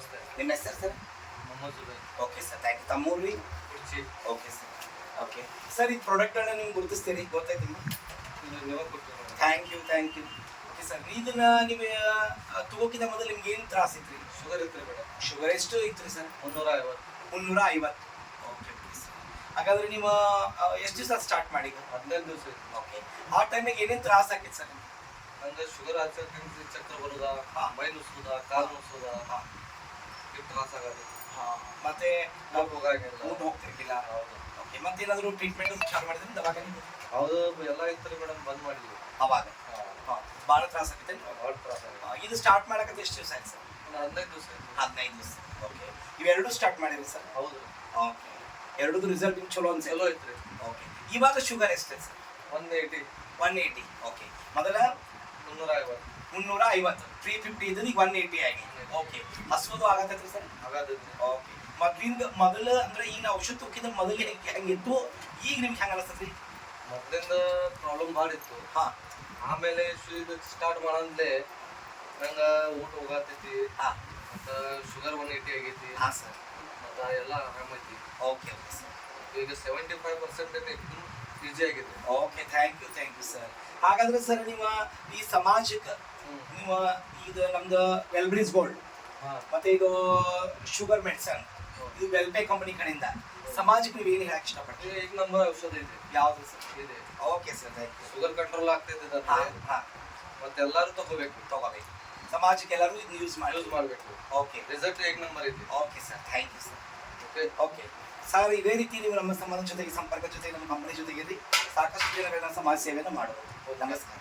ನಮಸ್ತೆ. ನಿಮ್ಮ ಹೆಸರು sir? Mohammed Zubair. Okay sir, thank you. ತಮ್ಮೂರು ರೀ? Kurchi. Okay sir. Okay sir, ಈ ಪ್ರಾಡಕ್ಟನ್ನು ನೀವು ಗುರುತಿಸ್ತೀರಿ, ಗೊತ್ತಾಯ್ತು ನಿಮ್ಗೆ? ನೀವು ಕೊಡ್ತೀವಿ. Thank you, thank you. Okay sir, ಇದನ್ನ ನೀವು ತಗೋಕಿಂತ ಮೊದಲು ನಿಮ್ಗೆ ಏನು ತ್ರಾಸ ಇತ್ತು ರೀ? ಶುಗರ್ ಇತ್ತು ಮೇಡಮ್. ಶುಗರ್ ಎಷ್ಟು ಇತ್ತು ರೀ ಸರ್? 350. 350. Okay sir. ಹಾಗಾದ್ರೆ ನೀವು ಎಷ್ಟು ದಿವಸ ಸ್ಟಾರ್ಟ್ ಮಾಡಿ? 15 ದಿವಸ ಇತ್ತು. ಓಕೆ. ಆ ಟೈಮಿಗೆ ಏನೇನು ತ್ರಾಸ ಆಗಿತ್ತು ಸರ್? ನಂಗೆ ಶುಗರ್ ಹಚ್ಚಕ್ಕೆ ಚಕ್ರ ಬರೋದಾ, ಮೈ ನುಸುವುದಾ, ಕಾಲು ನುಸುವುದಾ, ಇದು ತ್ರಾಸ ಆಗೋದು. ಮತ್ತೆ ಹೋಗಾಗಿಲ್ಲ, ಊಟ ಹೋಗ್ತಿರ್ಲಿಲ್ಲ. ಹೌದು. ಓಕೆ, ಮತ್ತೇನಾದರೂ ಟ್ರೀಟ್ಮೆಂಟ್ ಚಾಲು ಮಾಡಿದ್ರೆ ದವಾಖಾನೆ? ಹೌದು, ಎಲ್ಲ ಇತ್ತು ಮೇಡಮ್, ಬಂದ್ ಮಾಡಿದ್ವಿ ಅವಾಗ. ಭಾಳ ತ್ರಾಸ ಆಗುತ್ತೆ. ಭಾಳ ತ್ರಾಸ ಆಗಿದೆ. ಇದು ಸ್ಟಾರ್ಟ್ ಮಾಡಕ್ಕೆ ಎಷ್ಟು ದಿವಸ ಆಯ್ತು ಸರ್? 15 ದಿವಸ ಇತ್ತು. 15 ದಿವಸ. ಓಕೆ, ಇವೆರಡು ಸ್ಟಾರ್ಟ್ ಮಾಡಿರಿ ಸರ್? ಹೌದು. ಓಕೆ, ಎರಡೂ ರಿಸಲ್ಟ್ ಚಲೋ ಅನ್ಸಲ್ಲ? ಚಲೋ ಐತ್ರಿ. ಓಕೆ, ಇವಾಗ ಶುಗರ್ ಎಷ್ಟಿದೆ ಸರ್? 180. 180. ಓಕೆ, ಮೊದಲ 350. 350. 350 ಇದ್ದು ಈಗ 180 ಆಗಿ. ಓಕೆ, ಹಸ್ವುದು ಆಗತ್ತೈತ್ರಿ ಸರ್? ಹಾಗಾದ್ರೆ ಓಕೆ, ಮೊದಲು ಅಂದ್ರೆ ಈಗ ನಾವು ಔಷಧ ತೊಕ್ಕಿದ ಮೊದಲು ಹೆಂಗಿತ್ತು, ಈಗ ನಿಮ್ಗೆ ಹೆಂಗೆ ಅನಿಸ್ತದ್ರಿ? ಮೊದಲಿಂದ ಪ್ರಾಬ್ಲಮ್ ಭಾಳ ಇತ್ತು. ಹಾಂ. ಆಮೇಲೆ ಇದು ಸ್ಟಾರ್ಟ್ ಮಾಡಂದ್ಲೆ ನಂಗೆ ಊಟ ಹೋಗತೈತಿ. ಹಾಂ. ಮತ್ತು ಶುಗರ್ 180 ಆಗೈತಿ. ಹಾಂ ಸರ್. ಮತ್ತು ಎಲ್ಲ ಆರಾಮೈತಿ. Okay okay sir. ಈಗ 75% एकदम ಈಜಿ ಆಗಿದೆ. Okay, thank you sir. ಹಾಗಾದ್ರೆ ಸರ್, ನಿಮ್ಮ ಈ ಸಮಾಜಕ್ಕೆ ನಿಮ್ಮ ಇದು ನಮ್ದು ವೆಲ್ಬ್ರಿಸ್ ಗೋಲ್ಡ್ ಮತ್ತೆ ಇದು ಶುಗರ್ ಮೆಡಿಸನ್, ಇದು ವೆಲ್ಪೇ ಕಂಪನಿ ಕಡೆಯಿಂದ ಸಮಾಜಕ್ಕೆ ನೀವು ಏನು ಹೇಳಕ್ಕೆ ಇಷ್ಟಪಡ್ತೀವಿ? ಈಗ ನಂಬರ್ ಔಷಧ ಇದೆ. ಯಾವುದು ಸರ್? ಇದೆ. Okay sir, thank you. Sugar control ಆಗ್ತೈತೆ. ಹಾಂ, ಮತ್ತೆ ಎಲ್ಲರೂ ತಗೋಬೇಕು. ಸಮಾಜಕ್ಕೆ ಎಲ್ಲರೂ ಇದನ್ನ ಯೂಸ್ ಮಾಡಬೇಕು. ಓಕೆ, ರಿಸಲ್ಟ್ ಈಗ ನಂಬರ್ ಇದೆ. Okay sir, thank you sir. Okay okay sir, ಇದೇ ರೀತಿ ನೀವು ನಮ್ಮ ಸಮಾಜದ ಜೊತೆಗೆ ಸಂಪರ್ಕ ಜೊತೆಗೆ ನಮ್ಮ ಕಂಪನಿ ಜೊತೆಗೆ ಸಾಕಷ್ಟು ಜನಗಳನ್ನ ಸಮಾಜ ಸೇವೆಯನ್ನು ಮಾಡಬಹುದು. ನಮಸ್ಕಾರ.